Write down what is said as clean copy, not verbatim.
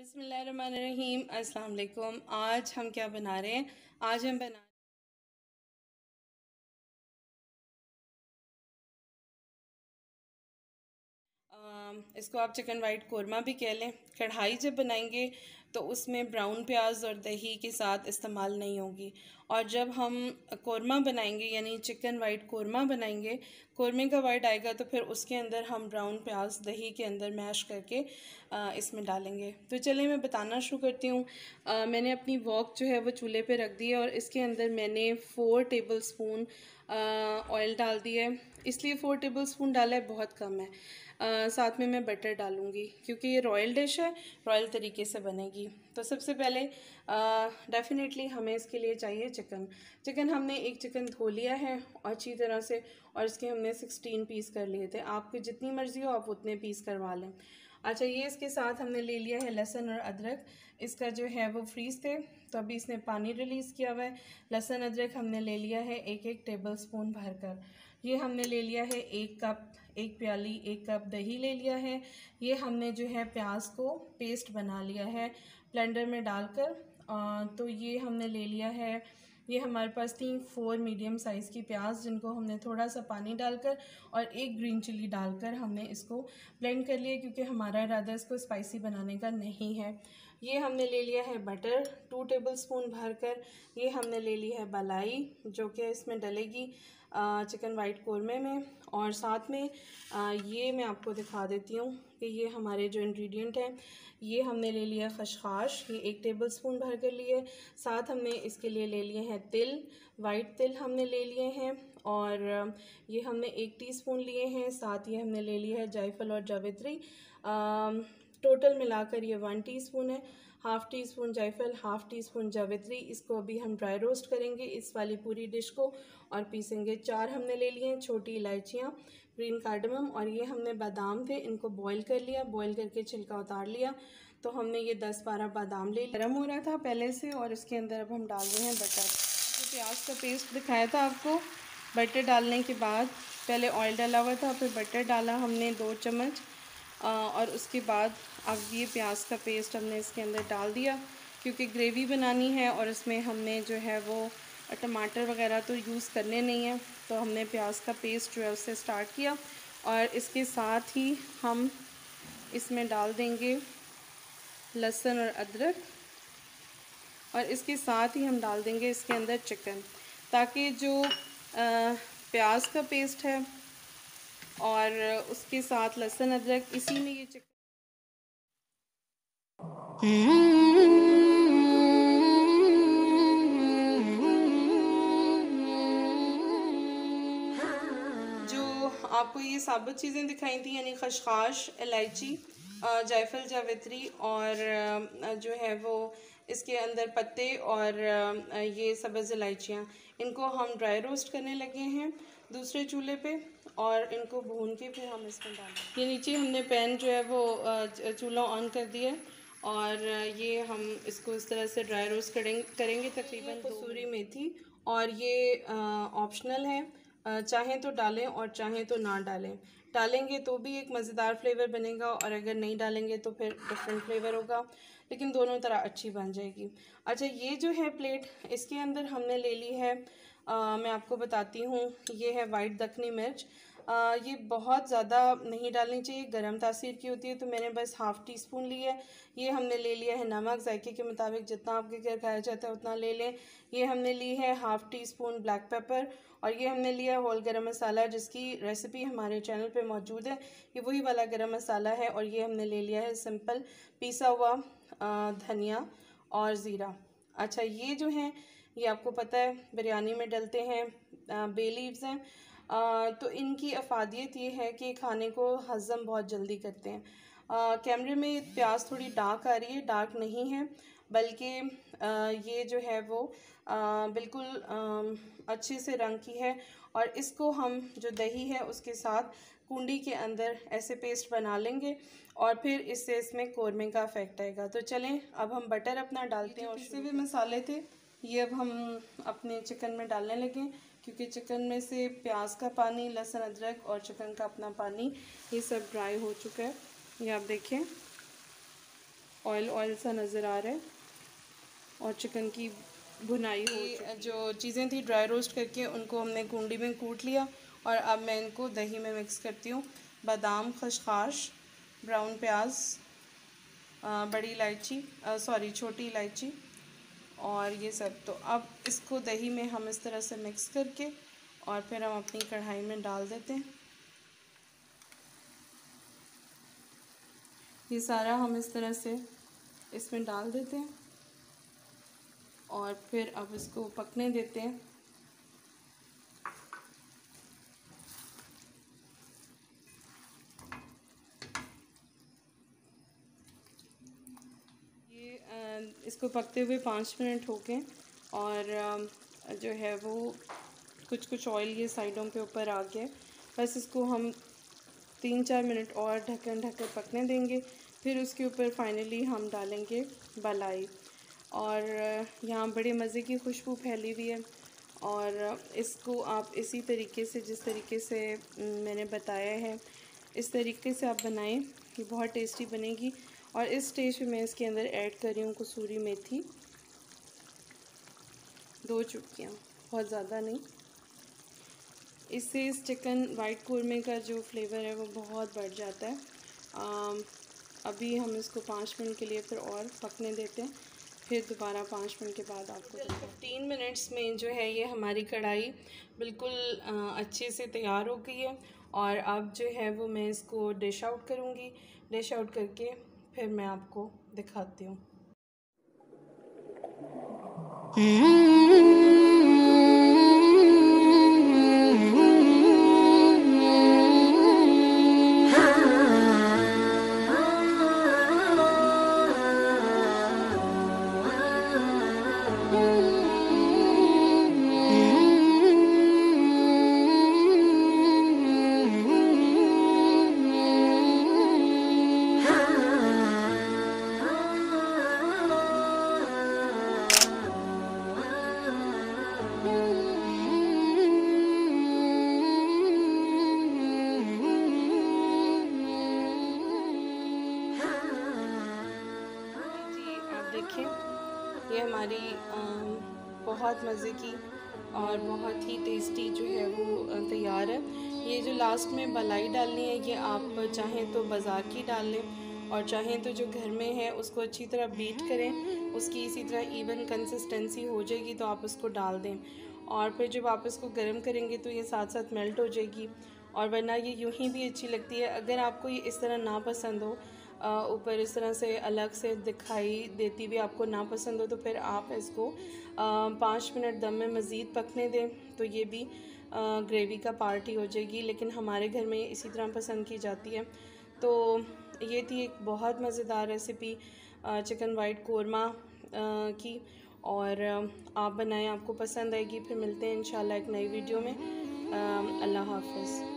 बिस्मिल्लाहिर्रहमानिर्रहीम। अस्सलाम वालेकुम। आज हम क्या बना रहे हैं? आज हम बना इसको आप चिकन वाइट कोरमा भी कह लें। कढ़ाई जब बनाएंगे तो उसमें ब्राउन प्याज और दही के साथ इस्तेमाल नहीं होगी। और जब हम कोरमा बनाएंगे यानी चिकन वाइट कोरमा बनाएंगे, कोरमे का वाइट आएगा तो फिर उसके अंदर हम ब्राउन प्याज दही के अंदर मैश करके इसमें डालेंगे। तो चलिए मैं बताना शुरू करती हूँ। मैंने अपनी वॉक जो है वो चूल्हे पे रख दी है और इसके अंदर मैंने 4 टेबल स्पून ऑयल डाल दिया है। इसलिए 4 टेबल स्पून डाला है, बहुत कम है। साथ में मैं बटर डालूँगी क्योंकि ये रॉयल डिश है, रॉयल तरीके से बनेगी। तो सबसे पहले डेफिनेटली हमें इसके लिए चाहिए चिकन हमने एक चिकन धो लिया है अच्छी तरह से और इसके हमने 16 पीस कर लिए थे। आपकी जितनी मर्ज़ी हो आप उतने पीस करवा लें। अच्छा, ये इसके साथ हमने ले लिया है लहसुन और अदरक। इसका जो है वो फ्रीज़ थे तो अभी इसने पानी रिलीज़ किया हुआ है। लहसुन अदरक हमने ले लिया है एक टेबल स्पून भरकर। ये हमने ले लिया है 1 कप, 1 प्याली 1 कप दही ले लिया है। ये हमने जो है प्याज को पेस्ट बना लिया है ब्लेंडर में डालकर। तो ये हमने ले लिया है, ये हमारे पास थी 4 मीडियम साइज़ की प्याज जिनको हमने थोड़ा सा पानी डालकर और 1 ग्रीन चिली डालकर हमने इसको ब्लेंड कर लिया क्योंकि हमारा इरादा इसको स्पाइसी बनाने का नहीं है। ये हमने ले लिया है बटर 2 टेबल स्पून भरकर। ये हमने ले ली है मलाई जो कि इसमें डलेगी चिकन वाइट कोरमे में। और साथ में ये मैं आपको दिखा देती हूँ कि ये हमारे जो इंग्रेडिएंट हैं, ये हमने ले लिया खसखस, ये 1 टेबल स्पून भर कर लिए। साथ हमने इसके लिए ले लिए हैं तिल, वाइट तिल हमने ले लिए हैं और ये हमने 1 टीस्पून लिए हैं। साथ ये हमने ले लिया है जायफल और जावित्री। टोटल मिलाकर ये 1 टीस्पून है। हाफ़ टी स्पून जायफल, हाफ़ टी स्पून जावित्री। इसको अभी हम ड्राई रोस्ट करेंगे इस वाली पूरी डिश को और पीसेंगे। 4 हमने ले लिए हैं छोटी इलायचियाँ, ग्रीन कार्डमम, और ये हमने बादाम थे, इनको बॉईल कर लिया, बॉईल करके छिलका उतार लिया। तो हमने ये 10-12 बादाम ले लिया। गर्म हो रहा था पहले से और इसके अंदर अब हम डाल रहे हैं बटर। जो प्याज का पेस्ट दिखाया था आपको, बटर डालने के बाद पहले ऑयल डाला हुआ था, फिर बटर डाला हमने 2 चम्मच और उसके बाद अब ये प्याज का पेस्ट हमने इसके अंदर डाल दिया क्योंकि ग्रेवी बनानी है और इसमें हमने जो है वो टमाटर वगैरह तो यूज़ करने नहीं है। तो हमने प्याज का पेस्ट जो है उससे स्टार्ट किया और इसके साथ ही हम इसमें डाल देंगे लहसुन और अदरक और इसके साथ ही हम डाल देंगे इसके अंदर चिकन, ताकि जो प्याज का पेस्ट है और उसके साथ लहसुन अदरक, इसी में ये चिकन जो आपको ये साबुत चीज़ें दिखाई थी यानी खसखस, इलायची, जायफल जावित्री और जो है वो इसके अंदर पत्ते और ये सब्ज़ इलायचियाँ, इनको हम ड्राई रोस्ट करने लगे हैं दूसरे चूल्हे पे और इनको भून के फिर हम इसमें डालेंगे। ये नीचे हमने पैन जो है वो चूल्हा ऑन कर दिया है और ये हम इसको इस तरह से ड्राई रोस्ट करेंगे तकरीबन। कसूरी मेथी, और ये ऑप्शनल है, चाहें तो डालें और चाहें तो ना डालें। डालेंगे तो भी एक मज़ेदार फ्लेवर बनेगा और अगर नहीं डालेंगे तो फिर डिफरेंट फ्लेवर होगा, लेकिन दोनों तरह अच्छी बन जाएगी। अच्छा, ये जो है प्लेट, इसके अंदर हमने ले ली है, मैं आपको बताती हूँ, ये है वाइट दखनी मिर्च। ये बहुत ज़्यादा नहीं डालनी चाहिए, गरम तासीर की होती है, तो मैंने बस हाफ़ टी स्पून ली है। ये हमने ले लिया है नमक, जायके के मुताबिक जितना आपके घर खाया जाता है उतना ले लें। ये हमने ली है half tea spoon black pepper और ये हमने लिया होल गरम मसाला जिसकी रेसिपी हमारे चैनल पे मौजूद है। ये वही वाला गरम मसाला है। और ये हमने ले लिया है सिंपल पिसा हुआ धनिया और ज़ीरा। अच्छा, ये जो हैं ये आपको पता है बिरयानी में डलते हैं, बे लीव्स हैं। तो इनकी अफादियत ये है कि खाने को हज़म बहुत जल्दी करते हैं। कैमरे में प्याज थोड़ी डार्क आ रही है, डार्क नहीं है बल्कि ये जो है वो बिल्कुल अच्छे से रंग की है। और इसको हम जो दही है उसके साथ कुंडी के अंदर ऐसे पेस्ट बना लेंगे और फिर इससे इसमें कोरमे का इफेक्ट आएगा। तो चलें अब हम बटर अपना डालते हैं। और पिसे हुए मसाले थे ये अब हम अपने चिकन में डालने लगे क्योंकि चिकन में से प्याज का पानी, लहसुन अदरक और चिकन का अपना पानी ये सब ड्राई हो चुका है। ये आप देखें, ऑयल ऑयल सा नज़र आ रहा है और चिकन की भुनाई हो जो चीज़ें थी ड्राई रोस्ट करके उनको हमने कुंडी में कूट लिया और अब मैं इनको दही में मिक्स करती हूँ। बादाम, खसखस, ब्राउन प्याज, बड़ी इलायची सॉरी छोटी इलायची और ये सब। तो अब इसको दही में हम इस तरह से मिक्स करके और फिर हम अपनी कढ़ाई में डाल देते हैं। ये सारा हम इस तरह से इसमें डाल देते हैं और फिर अब इसको पकने देते हैं। ये इसको पकते हुए 5 मिनट हो गए और जो है वो कुछ ऑयल ये साइडों पे ऊपर आ गया। बस इसको हम 3-4 मिनट और ढक्कन ढककर पकने देंगे। फिर उसके ऊपर फाइनली हम डालेंगे मलाई और यहाँ बड़े मज़े की खुशबू फैली हुई है। और इसको आप इसी तरीके से जिस तरीके से मैंने बताया है इस तरीके से आप बनाएं, ये बहुत टेस्टी बनेगी। और इस स्टेज पे मैं इसके अंदर ऐड कर रही हूँ कसूरी मेथी, 2 चुटकियाँ, बहुत ज़्यादा नहीं। इससे इस चिकन वाइट कोरमे का जो फ्लेवर है वो बहुत बढ़ जाता है। अभी हम इसको 5 मिनट के लिए फिर और पकने देते हैं, फिर दोबारा 5 मिनट के बाद आपको 15 मिनट्स में जो है ये हमारी कढ़ाई बिल्कुल अच्छे से तैयार हो गई है। और अब जो है वो मैं इसको डिश आउट करूँगी। डिश आउट करके फिर मैं आपको दिखाती हूँ। देखिए ये हमारी बहुत मज़े की और बहुत ही टेस्टी जो है वो तैयार है। ये जो लास्ट में मलाई डालनी है ये आप चाहें तो बाज़ार की डाल लें और चाहें तो जो घर में है उसको अच्छी तरह बीट करें, उसकी इसी तरह इवन कंसिस्टेंसी हो जाएगी तो आप उसको डाल दें और फिर जब आप इसको गर्म करेंगे तो ये साथ साथ मेल्ट हो जाएगी। और वरना ये यूं ही भी अच्छी लगती है। अगर आपको ये इस तरह ना पसंद हो, ऊपर इस तरह से अलग से दिखाई देती भी आपको ना पसंद हो, तो फिर आप इसको 5 मिनट दम में मज़ीद पकने दें तो ये भी ग्रेवी का पार्ट ही हो जाएगी। लेकिन हमारे घर में इसी तरह पसंद की जाती है। तो ये थी एक बहुत मज़ेदार रेसिपी चिकन वाइट कोरमा की। और आप बनाएं, आपको पसंद आएगी। फिर मिलते हैं इंशाल्लाह एक नई वीडियो में। अल्लाह हाफ़िज़।